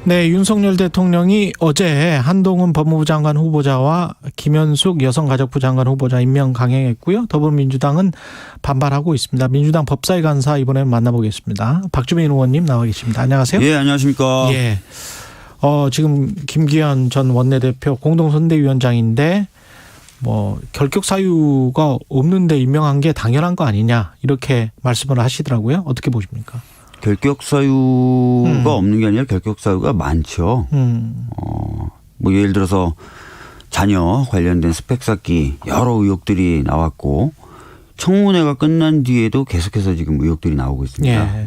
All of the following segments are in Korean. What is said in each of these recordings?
네, 윤석열 대통령이 어제 한동훈 법무부 장관 후보자와 김현숙 여성가족부 장관 후보자 임명 강행했고요. 더불어민주당은 반발하고 있습니다. 민주당 법사위 간사 이번에는 만나보겠습니다. 박주민 의원님 나와 계십니다. 안녕하세요. 예, 안녕하십니까. 예. 지금 김기현 전 원내대표 공동선대위원장인데 결격 사유가 없는데 임명한 게 당연한 거 아니냐 이렇게 말씀을 하시더라고요. 어떻게 보십니까? 결격 사유가 없는 게 아니라 결격 사유가 많죠. 예를 들어서 자녀 관련된 스펙 쌓기 여러 의혹들이 나왔고 청문회가 끝난 뒤에도 계속해서 지금 의혹들이 나오고 있습니다. 예.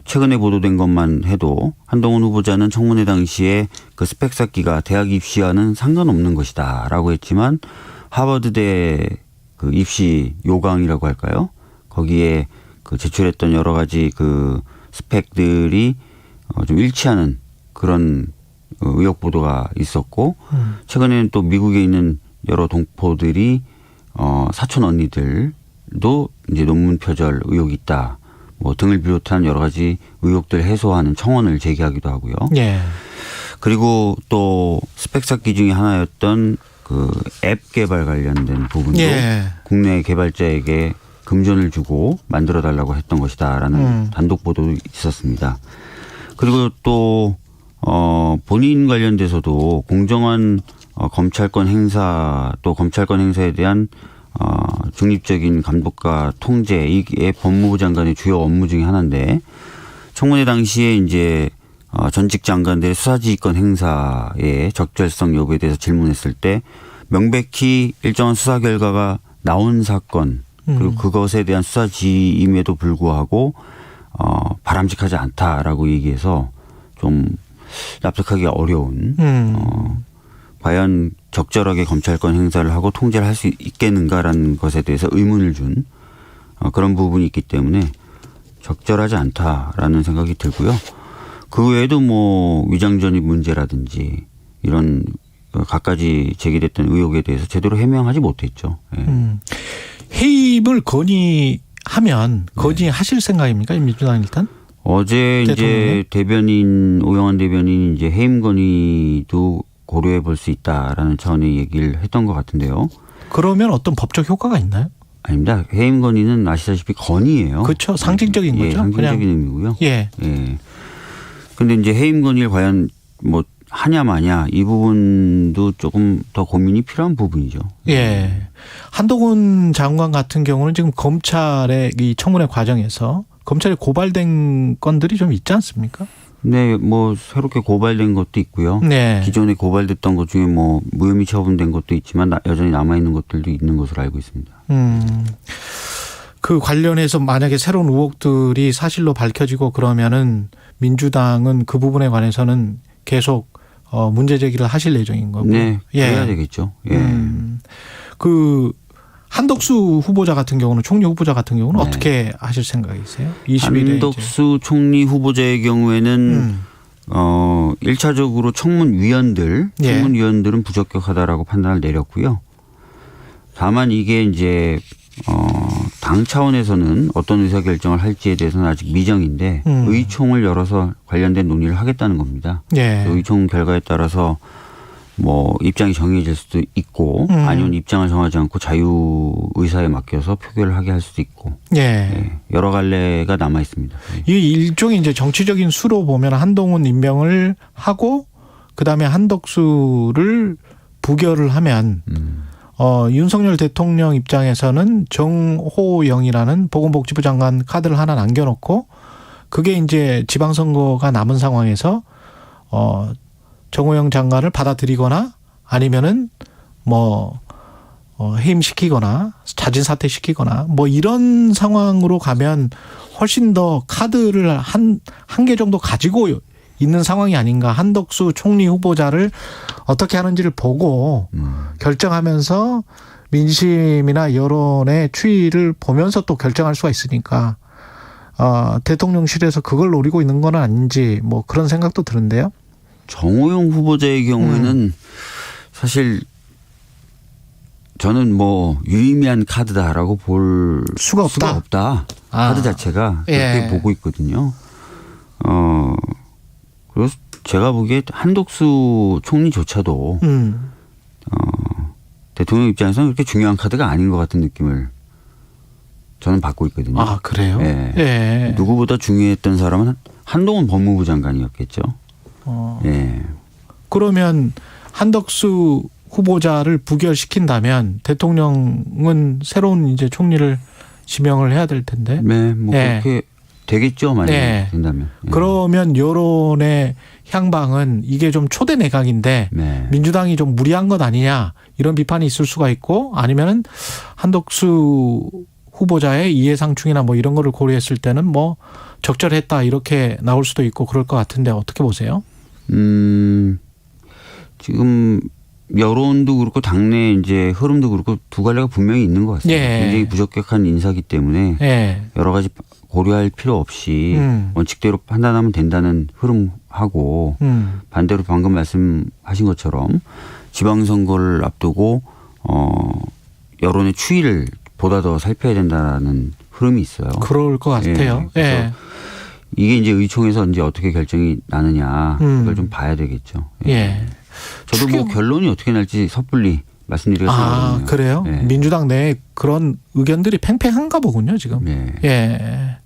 최근에 보도된 것만 해도 한동훈 후보자는 청문회 당시에 그 스펙 쌓기가 대학 입시와는 상관없는 것이다라고 했지만 하버드대 그 입시 요강이라고 할까요? 거기에 그 제출했던 여러 가지 그 스펙들이 좀 일치하는 그런 의혹 보도가 있었고 최근에는 또 미국에 있는 여러 동포들이 사촌 언니들도 이제 논문 표절 의혹이 있다. 등을 비롯한 여러 가지 의혹들 해소하는 청원을 제기하기도 하고요. 예. 그리고 또 스펙 쌓기 중에 하나였던 그 앱 개발 관련된 부분도 예. 국내 개발자에게 금전을 주고 만들어 달라고 했던 것이다라는 단독 보도도 있었습니다. 그리고 또 본인 관련돼서도 공정한 검찰권 행사 또 검찰권 행사에 대한 중립적인 감독과 통제 이게 법무부 장관의 주요 업무 중에 하나인데 청문회 당시에 이제 전직 장관들의 수사지휘권 행사의 적절성 여부에 대해서 질문했을 때 명백히 일정한 수사 결과가 나온 사건 그리고 그것에 대한 수사 지임에도 불구하고 바람직하지 않다라고 얘기해서 좀 납득하기 어려운 과연 적절하게 검찰권 행사를 하고 통제를 할 수 있겠는가라는 것에 대해서 의문을 준 그런 부분이 있기 때문에 적절하지 않다라는 생각이 들고요. 그 외에도 위장전입 문제라든지 이런 갖가지 제기됐던 의혹에 대해서 제대로 해명하지 못했죠. 예. 해임을 건의하면 건의하실 생각입니까? 민주당 일단? 어제 대통령은? 이제 오영환 대변인이 이제 해임 건의도 고려해 볼 수 있다라는 차원의 얘기를 했던 것 같은데요. 그러면 어떤 법적 효과가 있나요? 아닙니다. 해임 건의는 아시다시피 건의예요. 그렇죠. 상징적인 거죠. 상징적인 그냥. 의미고요. 예. 예. 근데 이제 해임 건의를 과연 하냐 마냐 이 부분도 조금 더 고민이 필요한 부분이죠. 예. 한동훈 장관 같은 경우는 지금 검찰의 이 청문회 과정에서 검찰에 고발된 건들이 좀 있지 않습니까? 네, 새롭게 고발된 것도 있고요. 네. 기존에 고발됐던 것 중에 무혐의 처분된 것도 있지만 여전히 남아있는 것들도 있는 것으로 알고 있습니다. 그 관련해서 만약에 새로운 의혹들이 사실로 밝혀지고 그러면은 민주당은 그 부분에 관해서는 계속 문제 제기를 하실 예정인 거고. 네, 예. 해야 되겠죠. 예. 그 한덕수 후보자 같은 경우는 총리 후보자 같은 경우는 네. 어떻게 하실 생각이세요? 20일에 한덕수 총리 후보자의 경우에는 1차적으로 청문위원들은 부적격하다라고 판단을 내렸고요. 다만 이게 이제 당 차원에서는 어떤 의사결정을 할지에 대해서는 아직 미정인데 의총을 열어서 관련된 논의를 하겠다는 겁니다. 예. 의총 결과에 따라서 입장이 정해질 수도 있고 아니면 입장을 정하지 않고 자유의사에 맡겨서 표결을 하게 할 수도 있고 예. 여러 갈래가 남아 있습니다. 이 일종의 이제 정치적인 수로 보면 한동훈 임명을 하고 그다음에 한덕수를 부결을 하면 윤석열 대통령 입장에서는 정호영이라는 보건복지부 장관 카드를 하나 남겨놓고 그게 이제 지방선거가 남은 상황에서 정호영 장관을 받아들이거나 아니면은 해임시키거나 자진 사퇴시키거나 이런 상황으로 가면 훨씬 더 카드를 한 개 정도 가지고 있는 상황이 아닌가. 한덕수 총리 후보자를 어떻게 하는지를 보고 결정하면서 민심이나 여론의 추이를 보면서 또 결정할 수가 있으니까 대통령실에서 그걸 노리고 있는 건 아닌지 그런 생각도 드는데요. 정호영 후보자의 경우에는 사실 저는 유의미한 카드다라고 볼 수가 없다. 카드 자체가 그렇게 보고 있거든요. 그리고 제가 보기에 한덕수 총리조차도 대통령 입장에서는 그렇게 중요한 카드가 아닌 것 같은 느낌을 저는 받고 있거든요. 아, 그래요? 예. 예. 누구보다 중요했던 사람은 한동훈 법무부 장관이었겠죠. 예. 그러면 한덕수 후보자를 부결시킨다면 대통령은 새로운 이제 총리를 지명을 해야 될 텐데. 네, 뭐 예. 그렇게 되겠죠, 만약에 예. 된다면. 예. 그러면 여론의 향방은 이게 좀 초대 내각인데 네. 민주당이 좀 무리한 것 아니냐 이런 비판이 있을 수가 있고 아니면은 한덕수 후보자의 이해상충이나 뭐 이런 거를 고려했을 때는 뭐 적절했다 이렇게 나올 수도 있고 그럴 것 같은데 어떻게 보세요? 지금 여론도 그렇고 당내 이제 흐름도 그렇고 두 갈래가 분명히 있는 것 같습니다. 예. 굉장히 부적격한 인사기 때문에 예. 여러 가지 고려할 필요 없이 원칙대로 판단하면 된다는 흐름하고 반대로 방금 말씀하신 것처럼 지방선거를 앞두고 여론의 추이를 보다 더 살펴야 된다는 흐름이 있어요. 그럴 것 같아요. 예. 그래서 예. 이게 이제 의총에서 이제 어떻게 결정이 나느냐 이걸 좀 봐야 되겠죠. 예. 예. 저도 뭐 결론이 어떻게 날지 섣불리 말씀드리기가 아, 어렵네요. 그래요? 예. 민주당 내에 그런 의견들이 팽팽한가 보군요, 지금. 예. 예.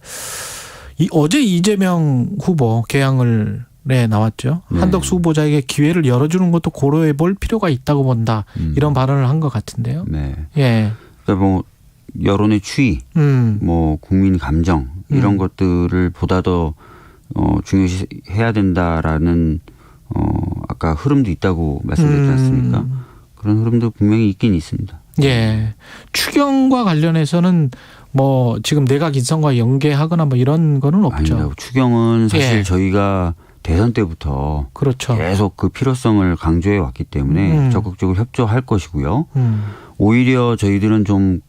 어제 이재명 후보 개항을 나왔죠. 네. 한덕수 후보자에게 기회를 열어주는 것도 고려해 볼 필요가 있다고 본다. 이런 발언을 한 것 같은데요. 네. 예. 그러니까 뭐 여론의 추이, 뭐 국민 감정 이런 것들을 보다 더 중요시해야 된다라는 아까 흐름도 있다고 말씀드렸지 않습니까? 그런 흐름도 분명히 있긴 있습니다. 예. 추경과 관련해서는 뭐 지금 내각 인선과 연계하거나 뭐 이런 거는 없죠. 아닙니다. 추경은 사실 예. 저희가 대선 때부터 그렇죠. 계속 그 필요성을 강조해 왔기 때문에 적극적으로 협조할 것이고요. 오히려 저희들은 좀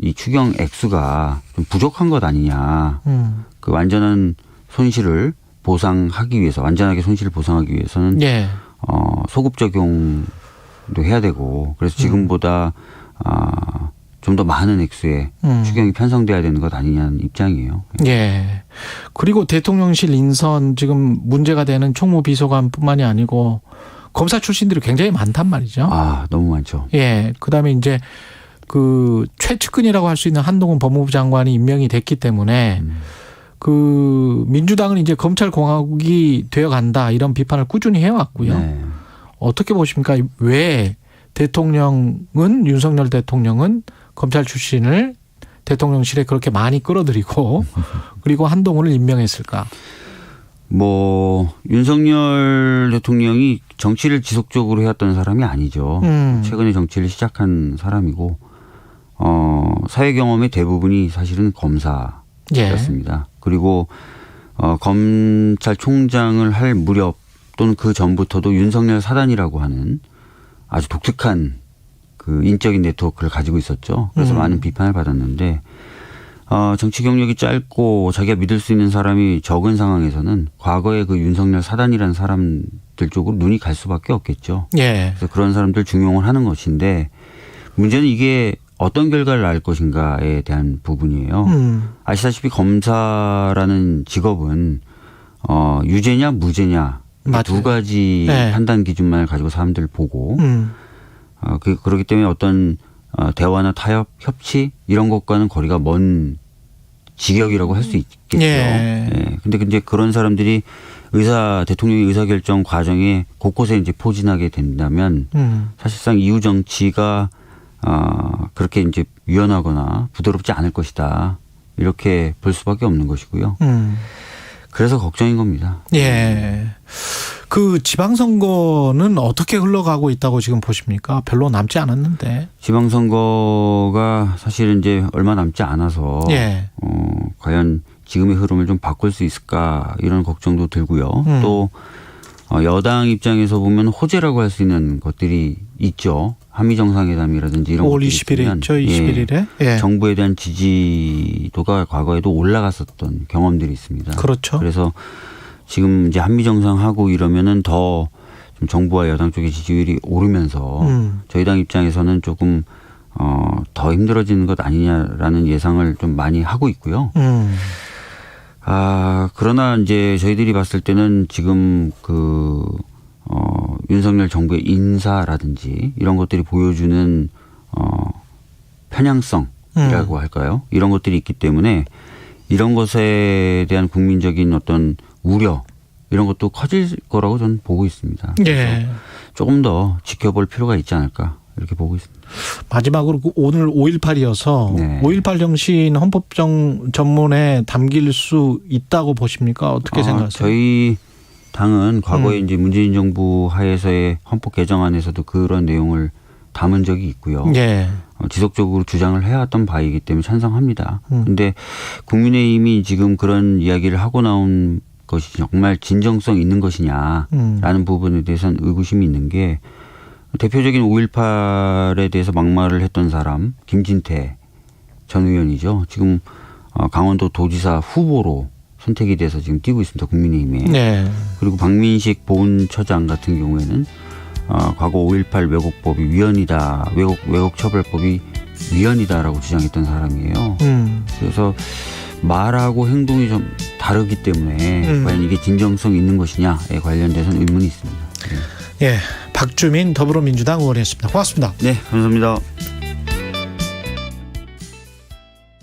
이 추경 액수가 좀 부족한 것 아니냐. 그 완전한 손실을 보상하기 위해서 완전하게 손실을 보상하기 위해서는 예. 소급 적용도 해야 되고 그래서 지금보다 좀 더 많은 액수의 추경이 편성돼야 되는 것 아니냐는 입장이에요. 예. 그리고 대통령실 인선 지금 문제가 되는 총무비서관뿐만이 아니고 검사 출신들이 굉장히 많단 말이죠. 아, 너무 많죠. 예. 그다음에 이제 그 최측근이라고 할 수 있는 한동훈 법무부 장관이 임명이 됐기 때문에 그 민주당은 이제 검찰공화국이 되어간다 이런 비판을 꾸준히 해왔고요. 네. 어떻게 보십니까? 왜 대통령은 윤석열 대통령은 검찰 출신을 대통령실에 그렇게 많이 끌어들이고 그리고 한동훈을 임명했을까? 뭐 윤석열 대통령이 정치를 지속적으로 해왔던 사람이 아니죠. 최근에 정치를 시작한 사람이고 사회 경험의 대부분이 사실은 검사였습니다. 그리고 검찰총장을 할 무렵 또는 그 전부터도 윤석열 사단이라고 하는 아주 독특한 그 인적인 네트워크를 가지고 있었죠. 그래서 많은 비판을 받았는데 정치 경력이 짧고 자기가 믿을 수 있는 사람이 적은 상황에서는 과거에 그 윤석열 사단이라는 사람들 쪽으로 눈이 갈 수밖에 없겠죠. 예. 그래서 그런 사람들 중용을 하는 것인데 문제는 이게 어떤 결과를 낳을 것인가에 대한 부분이에요. 아시다시피 검사라는 직업은 유죄냐 무죄냐 맞아요. 두 가지 네. 판단 기준만을 가지고 사람들 보고 그렇기 때문에 어떤 대화나 타협, 협치 이런 것과는 거리가 먼 직역이라고 할 수 있겠죠. 예. 예. 근데 이제 그런 사람들이 대통령의 의사결정 과정에 곳곳에 이제 포진하게 된다면 사실상 이후 정치가 그렇게 이제 유연하거나 부드럽지 않을 것이다. 이렇게 볼 수밖에 없는 것이고요. 그래서 걱정인 겁니다. 예. 그 지방선거는 어떻게 흘러가고 있다고 지금 보십니까? 별로 남지 않았는데. 지방선거가 사실 이제 얼마 남지 않아서 예. 과연 지금의 흐름을 좀 바꿀 수 있을까 이런 걱정도 들고요. 또 여당 입장에서 보면 호재라고 할 수 있는 것들이 있죠. 한미 정상회담이라든지 이런 5월 것들이 20일에 있으면 있죠. 21일에. 예. 정부에 대한 지지도가 과거에도 올라갔었던 경험들이 있습니다. 그렇죠. 그래서 지금 이제 한미 정상하고 이러면은 더 좀 정부와 여당 쪽의 지지율이 오르면서 저희 당 입장에서는 조금 더 힘들어지는 것 아니냐라는 예상을 좀 많이 하고 있고요. 그러나 이제 저희들이 봤을 때는 지금 윤석열 정부의 인사라든지 이런 것들이 보여주는 편향성이라고 할까요? 이런 것들이 있기 때문에 이런 것에 대한 국민적인 어떤 우려 이런 것도 커질 거라고 저는 보고 있습니다. 예. 조금 더 지켜볼 필요가 있지 않을까 이렇게 보고 있습니다. 마지막으로 오늘 5.18이어서 네. 5.18 정신 헌법전문에 담길 수 있다고 보십니까? 어떻게 생각하세요? 저희 당은 과거에 이제 문재인 정부 하에서의 헌법 개정안에서도 그런 내용을 담은 적이 있고요. 예. 지속적으로 주장을 해왔던 바이기 때문에 찬성합니다. 그런데 국민의힘이 지금 그런 이야기를 하고 나온 것이 정말 진정성 있는 것이냐라는 부분에 대해서는 의구심이 있는 게 대표적인 5.18에 대해서 막말을 했던 사람 김진태 전 의원이죠. 지금 강원도 도지사 후보로 선택이 돼서 지금 뛰고 있습니다. 국민의힘에. 네. 그리고 박민식 보훈처장 같은 경우에는 과거 5.18 왜곡법이 위헌이다. 왜곡처벌법이 위헌이다라고 주장했던 사람이에요. 그래서 말하고 행동이 좀 다르기 때문에 과연 이게 진정성 있는 것이냐에 관련돼서는 의문이 있습니다. 예. 박주민 더불어민주당 의원이었습니다. 고맙습니다. 네, 감사합니다.